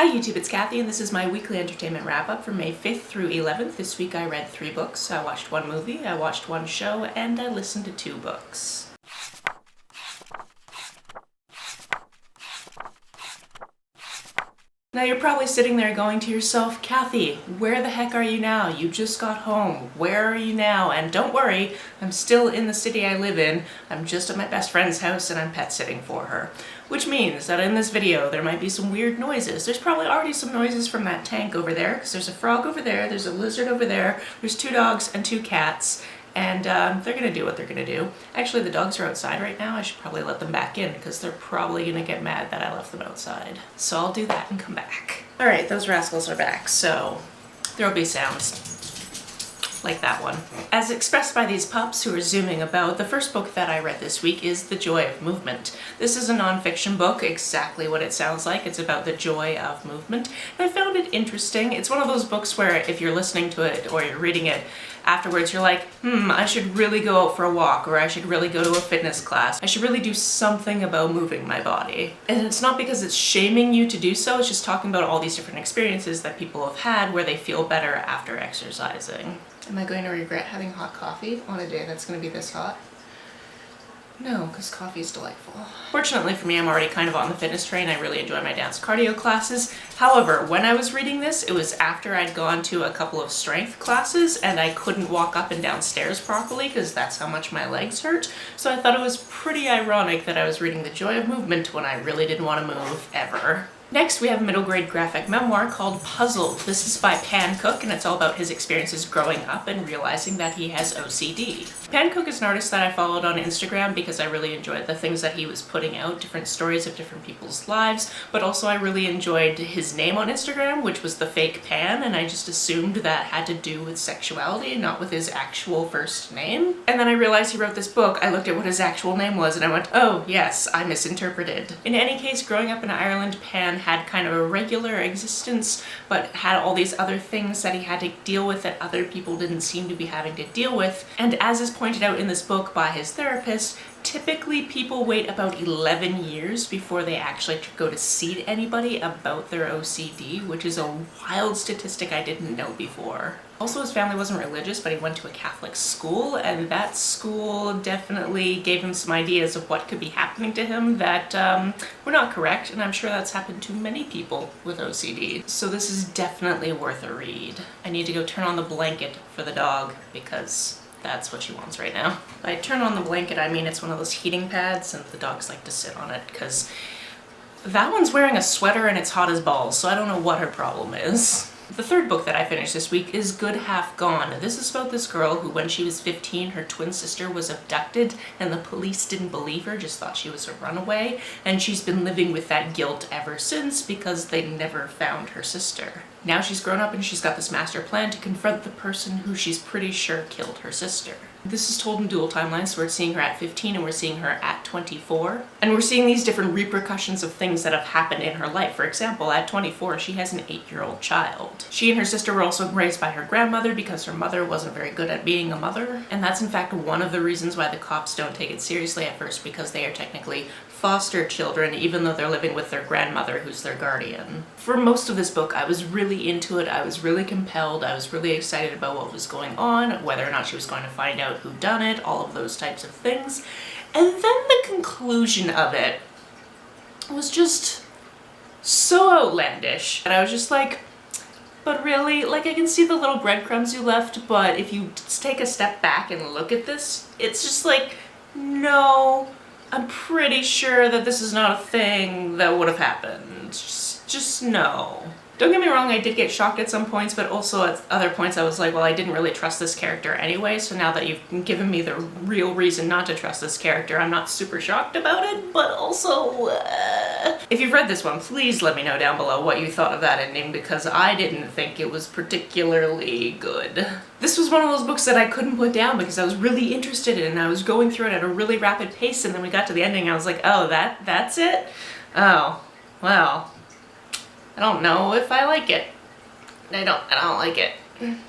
Hi YouTube, it's Kathy and this is my weekly entertainment wrap-up from May 5th through 11th. This week I read 3 books, I watched 1 movie, I watched 1 show, and I listened to 2 books. Now you're probably sitting there going to yourself, Kathy, where the heck are you now? You just got home. Where are you now? And don't worry, I'm still in the city I live in. I'm just at my best friend's house and I'm pet sitting for her. Which means that in this video there might be some weird noises. There's probably already some noises from that tank over there, because there's a frog over there, there's a lizard over there, there's 2 dogs and 2 cats. And they're gonna do what they're gonna do. Actually, the dogs are outside right now. I should probably let them back in because they're probably gonna get mad that I left them outside. So I'll do that and come back. All right, those rascals are back. So there'll be sounds like that one. As expressed by these pups who are zooming about, the first book that I read this week is The Joy of Movement. This is a non-fiction book, exactly what it sounds like. It's about the joy of movement. And I found it interesting. It's one of those books where if you're listening to it or you're reading it, afterwards you're like, I should really go out for a walk, or I should really go to a fitness class. I should really do something about moving my body. And it's not because it's shaming you to do so, it's just talking about all these different experiences that people have had where they feel better after exercising. Am I going to regret having hot coffee on a day that's going to be this hot? No, because coffee is delightful. Fortunately for me, I'm already kind of on the fitness train. I really enjoy my dance cardio classes. However, when I was reading this, it was after I'd gone to a couple of strength classes and I couldn't walk up and down stairs properly because that's how much my legs hurt. So I thought it was pretty ironic that I was reading The Joy of Movement when I really didn't want to move ever. Next, we have a middle grade graphic memoir called Puzzled. This is by Pan Cooke and it's all about his experiences growing up and realizing that he has OCD. Pan Cooke is an artist that I followed on Instagram because I really enjoyed the things that he was putting out, different stories of different people's lives, but also I really enjoyed his name on Instagram, which was the fake Pan, and I just assumed that had to do with sexuality, not with his actual first name. And then I realized he wrote this book, I looked at what his actual name was and I went, oh yes, I misinterpreted. In any case, growing up in Ireland, Pan had kind of a regular existence, but had all these other things that he had to deal with that other people didn't seem to be having to deal with. And as is pointed out in this book by his therapist, typically people wait about 11 years before they actually go to see anybody about their OCD, which is a wild statistic I didn't know before. Also, his family wasn't religious, but he went to a Catholic school, and that school definitely gave him some ideas of what could be happening to him that were not correct, and I'm sure that's happened to many people with OCD. So this is definitely worth a read. I need to go turn on the blanket for the dog because that's what she wants right now. By turn on the blanket, I mean it's one of those heating pads and the dogs like to sit on it because that one's wearing a sweater and it's hot as balls, so I don't know what her problem is. The third book that I finished this week is Good Half Gone. This is about this girl who, when she was 15, her twin sister was abducted and the police didn't believe her, just thought she was a runaway, and she's been living with that guilt ever since because they never found her sister. Now she's grown up and she's got this master plan to confront the person who she's pretty sure killed her sister. This is told in dual timelines, so we're seeing her at 15 and we're seeing her at 24. And we're seeing these different repercussions of things that have happened in her life. For example, at 24, she has an 8-year-old child. She and her sister were also raised by her grandmother because her mother wasn't very good at being a mother. And that's in fact one of the reasons why the cops don't take it seriously at first, because they are technically foster children, even though they're living with their grandmother who's their guardian. For most of this book, I was really into it, I was really compelled, I was really excited about what was going on, whether or not she was going to find out who done it, all of those types of things. And then the conclusion of it was just so outlandish. And I was just like, but really? Like, I can see the little breadcrumbs you left, but if you take a step back and look at this, it's just like, no, I'm pretty sure that this is not a thing that would have happened. Just no. Don't get me wrong, I did get shocked at some points, but also at other points I was like, well, I didn't really trust this character anyway, so now that you've given me the real reason not to trust this character, I'm not super shocked about it, but also, If you've read this one, please let me know down below what you thought of that ending, because I didn't think it was particularly good. This was one of those books that I couldn't put down because I was really interested in it, and I was going through it at a really rapid pace, and then we got to the ending and I was like, oh, that's it? Oh, well. I don't know if I like it. I don't like it.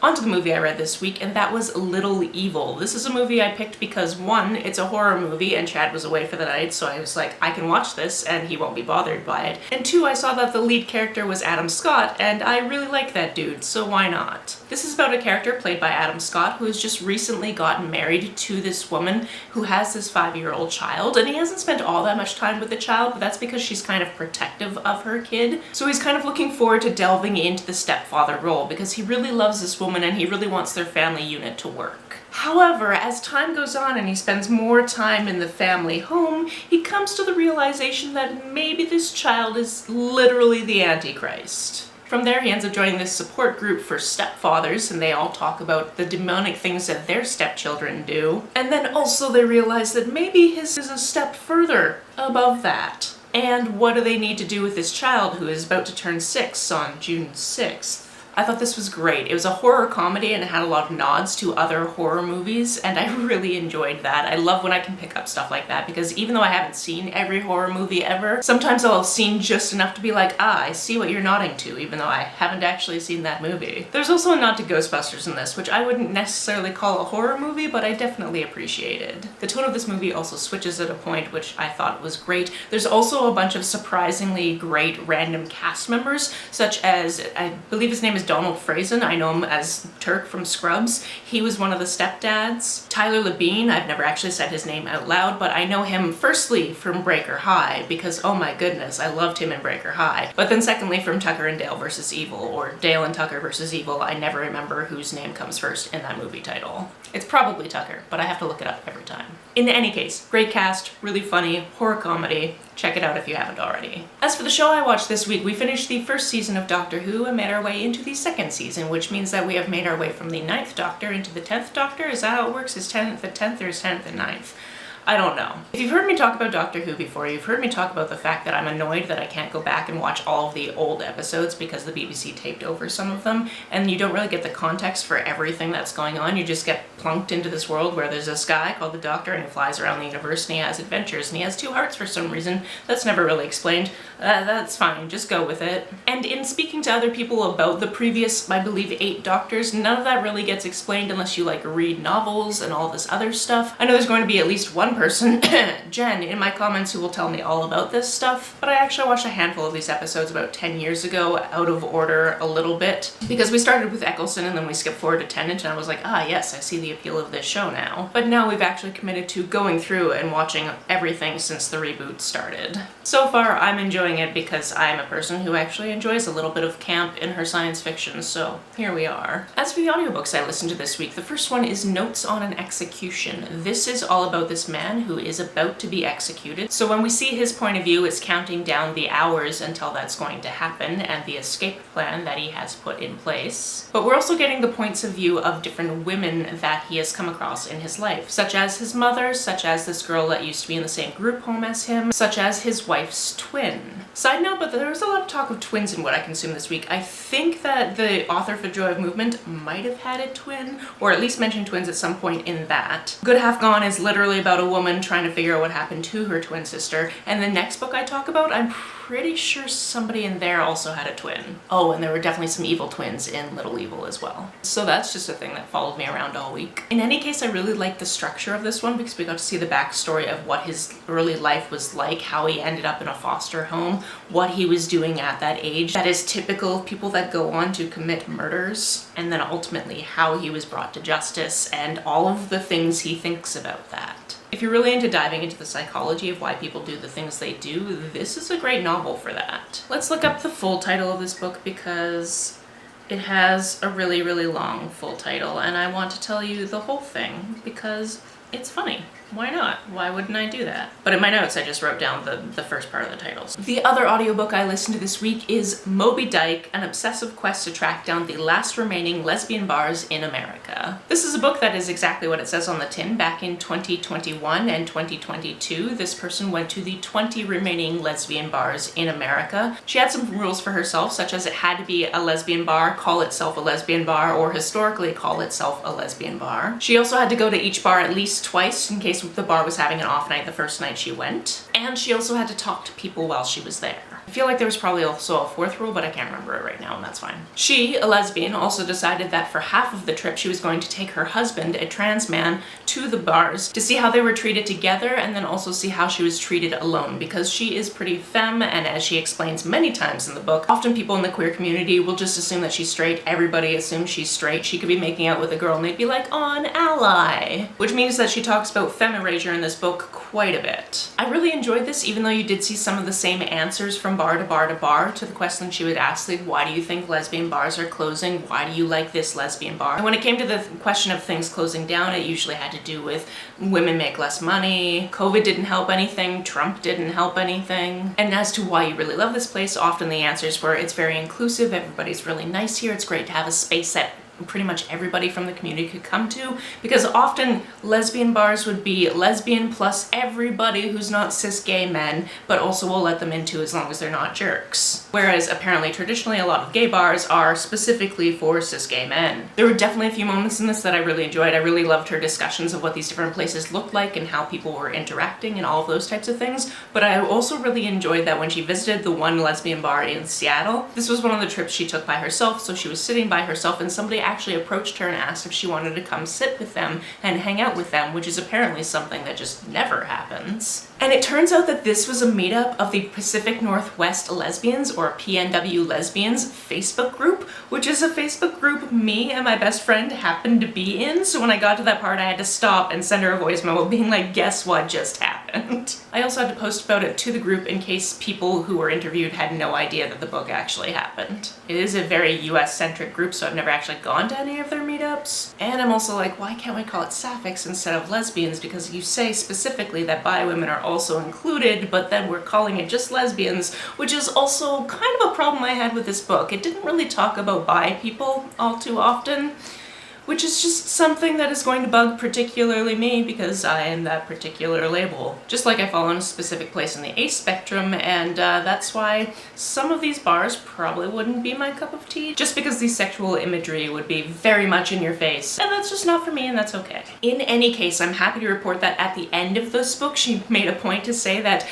On to the movie I read this week, and that was Little Evil. This is a movie I picked because, one, it's a horror movie and Chad was away for the night, so I was like, I can watch this and he won't be bothered by it. And two, I saw that the lead character was Adam Scott, and I really like that dude, so why not? This is about a character played by Adam Scott who has just recently gotten married to this woman who has this 5-year-old child, and he hasn't spent all that much time with the child, but that's because she's kind of protective of her kid. So he's kind of looking forward to delving into the stepfather role because he really loves this woman and he really wants their family unit to work. However, as time goes on and he spends more time in the family home, he comes to the realization that maybe this child is literally the Antichrist. From there, he ends up joining this support group for stepfathers, and they all talk about the demonic things that their stepchildren do. And then also they realize that maybe his is a step further above that. And what do they need to do with this child who is about to turn 6 on June 6th? I thought this was great. It was a horror comedy and it had a lot of nods to other horror movies, and I really enjoyed that. I love when I can pick up stuff like that because even though I haven't seen every horror movie ever, sometimes I'll have seen just enough to be like, ah, I see what you're nodding to, even though I haven't actually seen that movie. There's also a nod to Ghostbusters in this, which I wouldn't necessarily call a horror movie, but I definitely appreciated. The tone of this movie also switches at a point, which I thought was great. There's also a bunch of surprisingly great random cast members, such as, I believe his name is Donald Faison. I know him as Turk from Scrubs. He was one of the stepdads. Tyler Labine, I've never actually said his name out loud, but I know him firstly from Breaker High because, oh my goodness, I loved him in Breaker High. But then secondly from Tucker and Dale vs. Evil, or Dale and Tucker vs. Evil. I never remember whose name comes first in that movie title. It's probably Tucker, but I have to look it up every time. In any case, great cast, really funny, horror comedy. Check it out if you haven't already. As for the show I watched this week, we finished the first season of Doctor Who and made our way into the second season, which means that we have made our way from the 9th Doctor into the 10th Doctor. Is that how it works? Is 10th the 10th or is 10th the 9th? I don't know. If you've heard me talk about Doctor Who before, you've heard me talk about the fact that I'm annoyed that I can't go back and watch all of the old episodes because the BBC taped over some of them, and you don't really get the context for everything that's going on. You just get plunked into this world where there's this guy called the Doctor and he flies around the universe and he has adventures and he has 2 hearts for some reason. That's never really explained. That's fine, just go with it. And in speaking to other people about the previous, I believe, 8 Doctors, none of that really gets explained unless you like read novels and all this other stuff. I know there's going to be at least one person, Jen, in my comments who will tell me all about this stuff, but I actually watched a handful of these episodes about 10 years ago, out of order a little bit, because we started with Eccleston and then we skipped forward to Tennant and I was like, ah yes, I see the appeal of this show now. But now we've actually committed to going through and watching everything since the reboot started. So far I'm enjoying it because I'm a person who actually enjoys a little bit of camp in her science fiction, so here we are. As for the audiobooks I listened to this week, the first one is Notes on an Execution. This is all about this man who is about to be executed. So when we see his point of view, it's counting down the hours until that's going to happen and the escape plan that he has put in place. But we're also getting the points of view of different women that he has come across in his life, such as his mother, such as this girl that used to be in the same group home as him, such as his wife's twin. Side note, but there was a lot of talk of twins in what I consumed this week. I think that the author for Joy of Movement might have had a twin, or at least mentioned twins at some point in that. Good Half Gone is literally about a woman trying to figure out what happened to her twin sister, and the next book I talk about, I'm pretty sure somebody in there also had a twin. Oh, and there were definitely some evil twins in Little Evil as well. So that's just a thing that followed me around all week. In any case, I really liked the structure of this one because we got to see the backstory of what his early life was like, how he ended up in a foster home, what he was doing at that age that is typical of people that go on to commit murders, and then ultimately how he was brought to justice and all of the things he thinks about that. If you're really into diving into the psychology of why people do the things they do, this is a great novel for that. Let's look up the full title of this book because it has a really, really long full title and I want to tell you the whole thing because it's funny. Why not? Why wouldn't I do that? But in my notes, I just wrote down the first part of the titles. The other audiobook I listened to this week is Moby Dyke, An Obsessive Quest to Track Down the Last Remaining Lesbian Bars in America. This is a book that is exactly what it says on the tin. Back in 2021 and 2022, this person went to the 20 remaining lesbian bars in America. She had some rules for herself, such as it had to be a lesbian bar, call itself a lesbian bar, or historically call itself a lesbian bar. She also had to go to each bar at least twice in case the bar was having an off night the first night she went. And she also had to talk to people while she was there. I feel like there was probably also a fourth rule, but I can't remember it right now, and that's fine. She, a lesbian, also decided that for half of the trip she was going to take her husband, a trans man, to the bars to see how they were treated together and then also see how she was treated alone, because she is pretty femme, and as she explains many times in the book, often people in the queer community will just assume that she's straight. Everybody assumes she's straight. She could be making out with a girl and they'd be like, "Oh, an ally." Which means that she talks about femme erasure in this book quite a bit. I really enjoyed this, even though you did see some of the same answers from bar to bar to bar to the question she would ask, like, why do you think lesbian bars are closing? Why do you like this lesbian bar? And when it came to the question of things closing down, it usually had to do with women make less money, COVID didn't help anything, Trump didn't help anything. And as to why you really love this place, often the answers were, it's very inclusive, everybody's really nice here, it's great to have a space that pretty much everybody from the community could come to, because often lesbian bars would be lesbian plus everybody who's not cis gay men, but also will let them into as long as they're not jerks. Whereas apparently traditionally a lot of gay bars are specifically for cis gay men. There were definitely a few moments in this that I really enjoyed. I really loved her discussions of what these different places looked like and how people were interacting and all of those types of things, but I also really enjoyed that when she visited the one lesbian bar in Seattle, this was one of the trips she took by herself, so she was sitting by herself and somebody actually approached her and asked if she wanted to come sit with them and hang out with them, which is apparently something that just never happens. And it turns out that this was a meetup of the Pacific Northwest Lesbians, or PNW Lesbians, Facebook group, which is a Facebook group me and my best friend happened to be in, so when I got to that part I had to stop and send her a voice memo being like, guess what just happened? I also had to post about it to the group in case people who were interviewed had no idea that the book actually happened. It is a very US-centric group, so I've never actually gone to any of their meetups. And I'm also like, why can't we call it sapphics instead of lesbians? Because you say specifically that bi women are also included, but then we're calling it just lesbians, which is also kind of a problem I had with this book. It didn't really talk about bi people all too often, which is just something that is going to bug particularly me because I am that particular label. Just like I fall in a specific place in the ace spectrum, and that's why some of these bars probably wouldn't be my cup of tea, just because the sexual imagery would be very much in your face, and that's just not for me, and that's okay. In any case, I'm happy to report that at the end of this book, she made a point to say that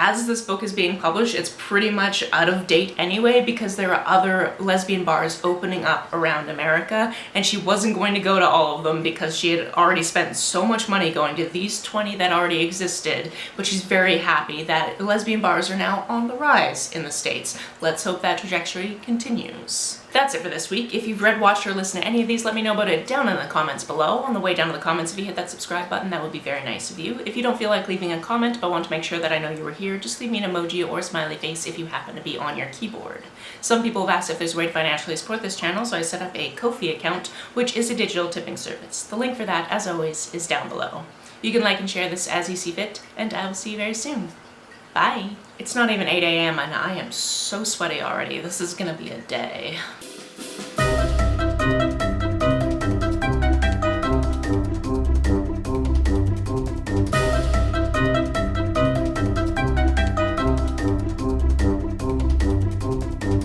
as this book is being published, it's pretty much out of date anyway because there are other lesbian bars opening up around America, and she wasn't going to go to all of them because she had already spent so much money going to these 20 that already existed, but she's very happy that lesbian bars are now on the rise in the States. Let's hope that trajectory continues. That's it for this week. If you've read, watched, or listened to any of these, let me know about it down in the comments below. On the way down to the comments, if you hit that subscribe button, that would be very nice of you. If you don't feel like leaving a comment but want to make sure that I know you were here, just leave me an emoji or a smiley face if you happen to be on your keyboard. Some people have asked if there's a way to financially support this channel, so I set up a Ko-fi account, which is a digital tipping service. The link for that, as always, is down below. You can like and share this as you see fit, and I will see you very soon. Bye! It's not even 8 AM and I am so sweaty already. This is gonna be a day.